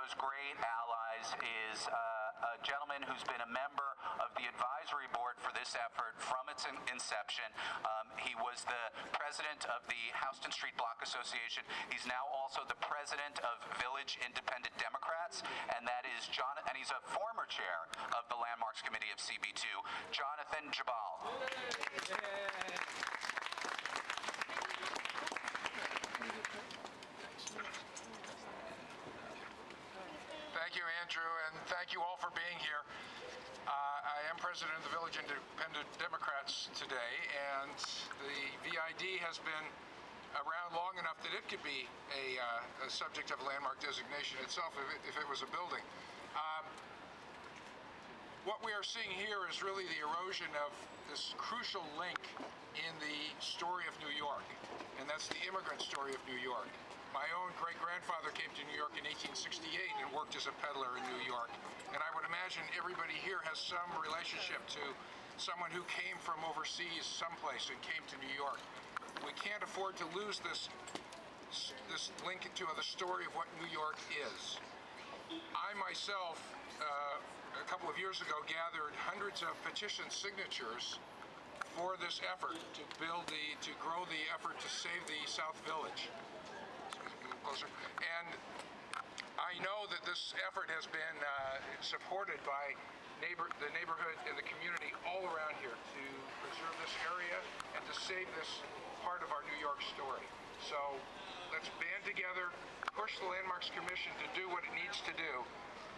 those great allies is a gentleman who's been a member of the advisory board for this effort from its inception. He was the president of the Houston Street Block Association. He's now also the president of Village Independent Democrats, and that is and he's a former chair of the Landmarks Committee of CB2, Jonathan Jabal. Thank you, Andrew, and thank you all for being here. I am president of the Village Independent Democrats today, and the VID has been around long enough that it could be a subject of landmark designation itself if it was a building. What we are seeing here is really the erosion of this crucial link in the story of New York, and that's the immigrant story of New York. My own great-grandfather came to New York in 1868 and worked as a peddler in New York, and I would imagine everybody here has some relationship to someone who came from overseas someplace and came to New York. We can't afford to lose this link to the story of what New York is. I myself, a couple of years ago, gathered hundreds of petition signatures for this effort to grow the effort to save the South Village. Closer. And I know that this effort has been supported by the neighborhood and the community all around here to preserve this area and to save this part of our New York story. So let's band together, push the Landmarks Commission to do what it needs to do,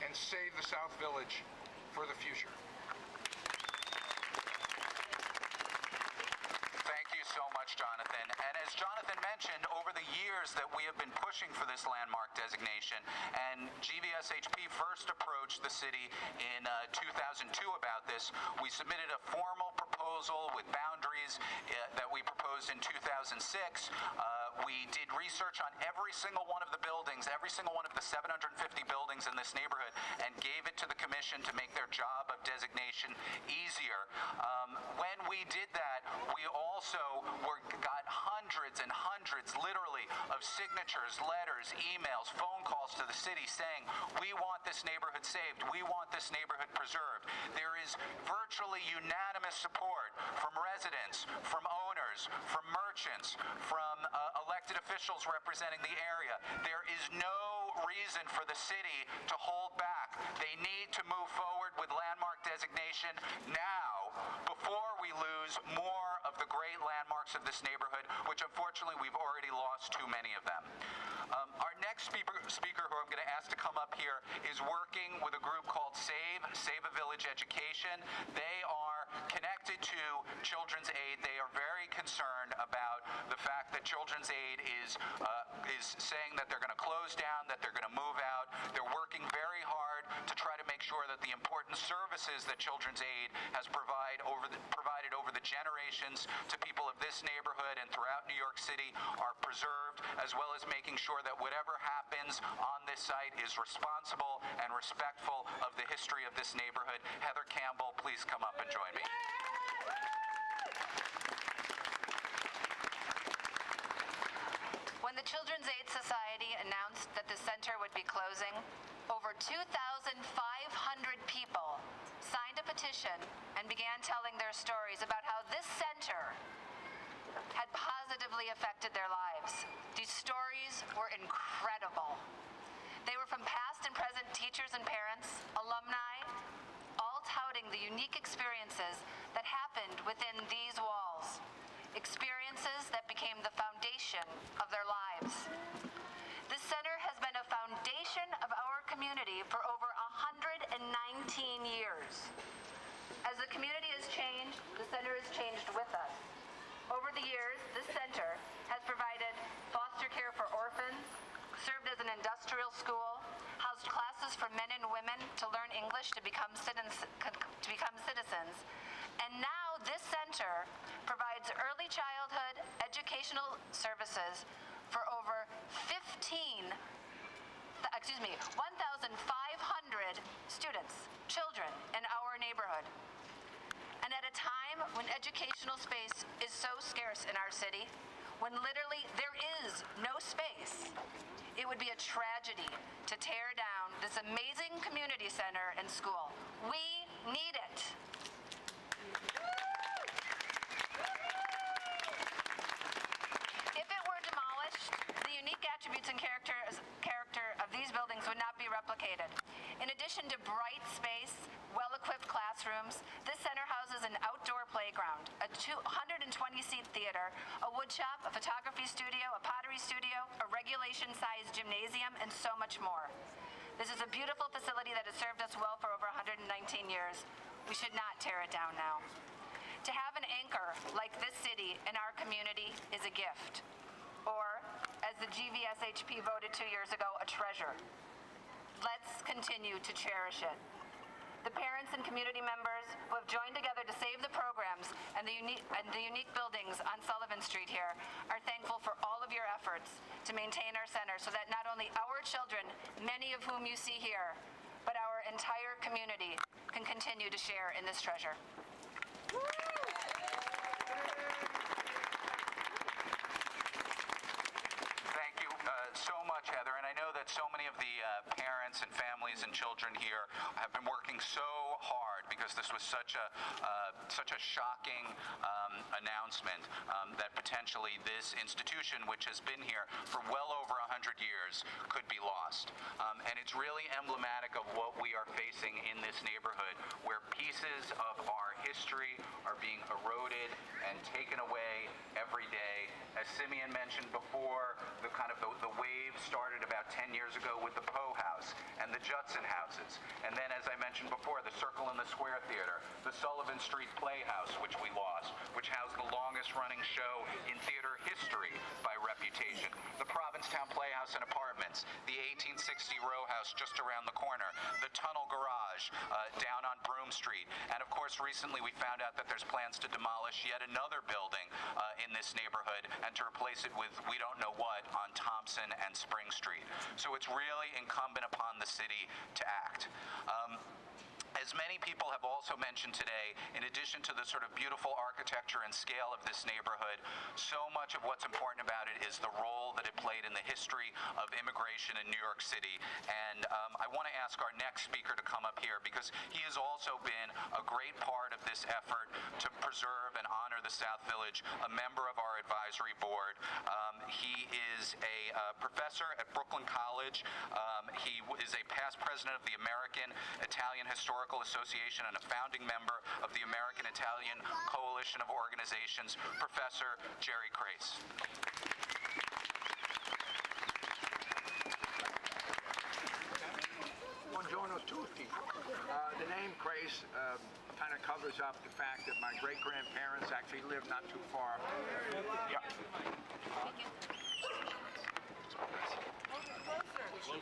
and save the South Village for the future. Thank you so much, Jonathan. And as Jonathan mentioned, over the years that we have been pushing for this landmark designation, and GVSHP first approached the city in 2002 about this, we submitted a formal proposal with boundaries that we proposed in 2006. We did research on every single one of the buildings, every single one of the 750 buildings in this neighborhood, and gave it to the commission to make their job of designation easier. When we did that, we also got hundreds and hundreds, literally, of signatures, letters, emails, phone calls to the city saying, we want this neighborhood saved, we want this neighborhood preserved. There is virtually unanimous support from residents, from owners, from merchants, from elected officials representing the area. There is no reason for the city to hold back. They need to move forward with landmark designation now, before we lose more of the great landmarks of this neighborhood, which unfortunately we've already lost too many of them. Our next speaker who I'm going to ask to come up here is working with a group called Save a Village Education. They are connected to Children's Aid. They are very concerned about the fact that Children's Aid is saying that they're going to close down, that they're going to move out. They're working very hard to try to make sure that the important services that Children's Aid has provided over the generations to people of this neighborhood and throughout New York City are preserved, as well as making sure that whatever happens on this site is responsible and respectful of the history of this neighborhood. Heather Campbell, please come up and join me. When the Children's Aid Society announced that the center would be closing, over 2,500 people signed a petition and began telling their stories about how this center had positively affected their lives. These stories were incredible. They were from past and present teachers and parents, alumni, all touting the unique experiences that happened within these walls, experiences that became the foundation of their lives. This center has been a foundation of our community for over 119 years. As the community has changed, the center has changed with us. Over the years, this center has provided foster care for orphans, served as an industrial school, housed classes for men and women to learn English to become citizens, and now this center provides early childhood educational services for over 1,500 students, children in our neighborhood. And at a time when educational space is so scarce in our city, when literally there is no space. It would be a tragedy to tear down this amazing community center and school. We need it. If it were demolished, the unique attributes and character of these buildings would not be replicated. In addition to bright space, well-equipped classrooms, this center houses an outdoor playground, a 220-seat theater, a wood shop, a photography studio, a pottery studio, a regulation-sized gymnasium, and so much more. This is a beautiful facility that has served us well for over 119 years. We should not tear it down now. To have an anchor like this city in our community is a gift, or, as the GVSHP voted 2 years ago, a treasure. Let's continue to cherish it. The parents and community members who have joined together to save the programs and the unique buildings on Sullivan Street here are thankful for all of your efforts to maintain our center so that not only our children, many of whom you see here, but our entire community can continue to share in this treasure. Thank you so much, Heather. And I know that so many of the parents and families and children here have been working so hard because this was such a shocking announcement that potentially this institution, which has been here for well over 100 years, could be lost. And it's really emblematic of what we are facing in this neighborhood, where pieces of our history are being eroded and taken away every day. As Simeon mentioned before, the wave started about 10 years ago with the Poe House and the Judson houses. And then, as I mentioned before, the Circle in the Square Theater, the Sullivan Street Playhouse, which we lost, which housed the longest running show in theater history by reputation, the Provincetown Playhouse and Apartments, the 1860 row house just around the corner, the Tunnel Garage down on Broome Street, and of course recently we found out that there's plans to demolish yet another building in this neighborhood and to replace it with we don't know what on Thompson and Spring Street. So it's really incumbent upon the city to act. As many people have also mentioned today, in addition to the sort of beautiful architecture and scale of this neighborhood, so much of what's important about it is the role that it played in the history of immigration in New York City. And I want to ask our next speaker to come up here because he has also been a great part of this effort to preserve and honor the South Village, a member of our advisory board. He is a professor at Brooklyn College. He is a past president of the American Italian Historical Association and a founding member of the American Italian Coalition of Organizations, Professor Jerry Crace. Buongiorno tutti. The name Crace kind of covers up the fact that my great-grandparents actually lived not too far. Yeah.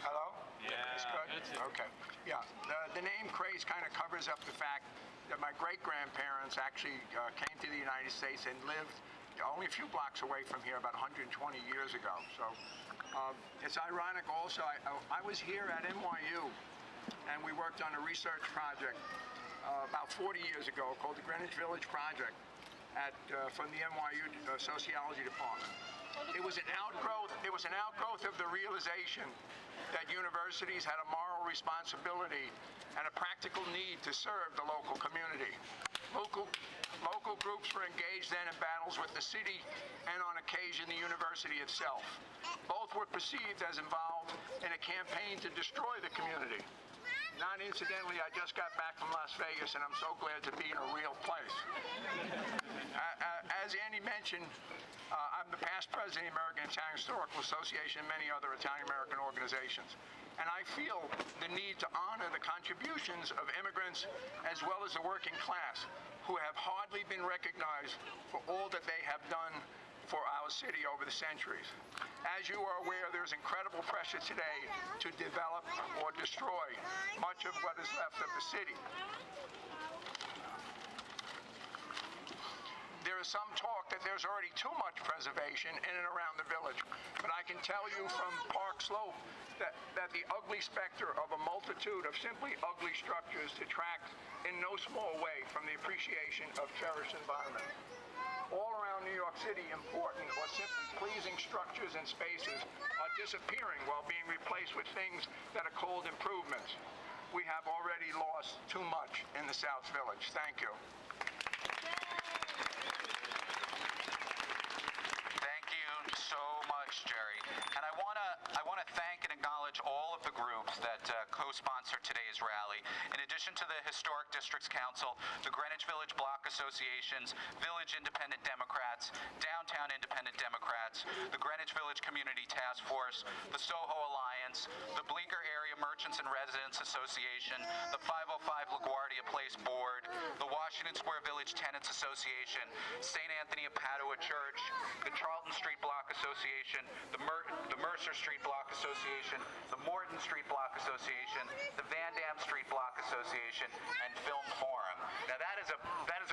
Hello? Yeah. It's good? Okay. Yeah. The name Craze kind of covers up the fact that my great-grandparents actually came to the United States and lived only a few blocks away from here about 120 years ago. So it's ironic also, I was here at NYU and we worked on a research project about 40 years ago called the Greenwich Village Project from the NYU Sociology Department. It was an outgrowth of the realization that universities had a moral responsibility and a practical need to serve the local community. Local groups were engaged then in battles with the city and on occasion the university itself. Both were perceived as involved in a campaign to destroy the community. Not incidentally, I just got back from Las Vegas and I'm so glad to be in a real place. As Andy mentioned, I'm the past president of the American Italian Historical Association and many other Italian-American organizations. And I feel the need to honor the contributions of immigrants as well as the working class who have hardly been recognized for all that they have done for our city over the centuries. As you are aware, there's incredible pressure today to develop or destroy much of what is left of the city. There is some talk that there's already too much preservation in and around the village, but I can tell you from Park Slope that the ugly specter of a multitude of simply ugly structures detract in no small way from the appreciation of cherished environment. All around New York York City important or simply pleasing structures and spaces are disappearing while being replaced with things that are cold improvements. We have already lost too much in the South Village. Thank you. Thank you so much, Jerry. And I want to thank and acknowledge all of the groups that co-sponsored today's rally. In addition to the Historic Districts Council, the Greenwich Village Block Associations, Village Independent Democrats, Downtown Independent Democrats, the Greenwich Village Community Task Force, the Soho Alliance, the Bleecker Area Merchants and Residents Association, the 505 LaGuardia Place Board, the Washington Square Village Tenants Association, St. Anthony of Padua Church, the Charlton Street Block Association, the Mercer Street Block Association, the Morton Street Block Association, the Van Dam Street Block Association, and Film Forum. Now that is a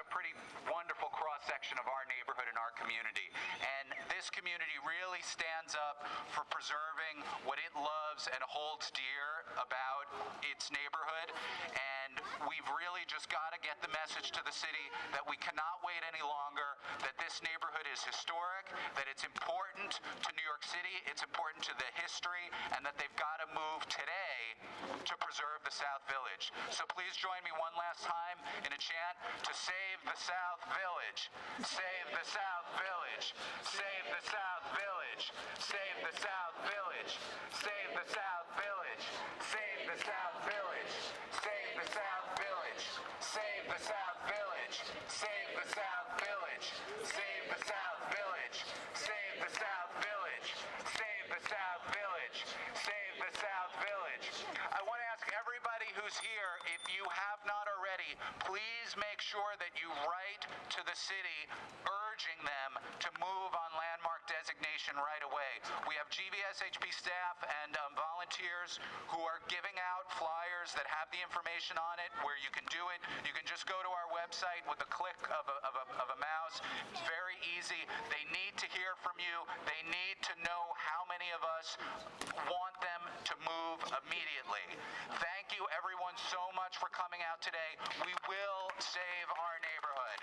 pretty wonderful cross-section of our neighborhood and our community. And this community really stands up for preserving what it loves and holds dear about its neighborhood. And we've really just got to get the message to the city that we cannot wait any longer, that this neighborhood is historic, that it's important to New York City, it's important to the history, and that they've got to move today to preserve the South Village. So please join me one last time in a chant to save the South Village. Save the South Village. Save the South Village. Save the South Village. Save the South Village. Save the South Village. Save the South Village. Save the South Village. Save the South Village. Save the South Village. Save the South Village. Save the South Village. Save the South Village. I want to ask everybody who's here, if you have not already, please make sure that you write to the city urging them to move on landmark designation right away. We have GVSHP staff and volunteers who are giving out flyers that have the information on it where you can do it. You can just go to our website with a click of a mouse. It's very easy. They need to hear from you. They need to know how many of us want them to move immediately. Thank you everyone so much for coming out today. We will save our neighborhood.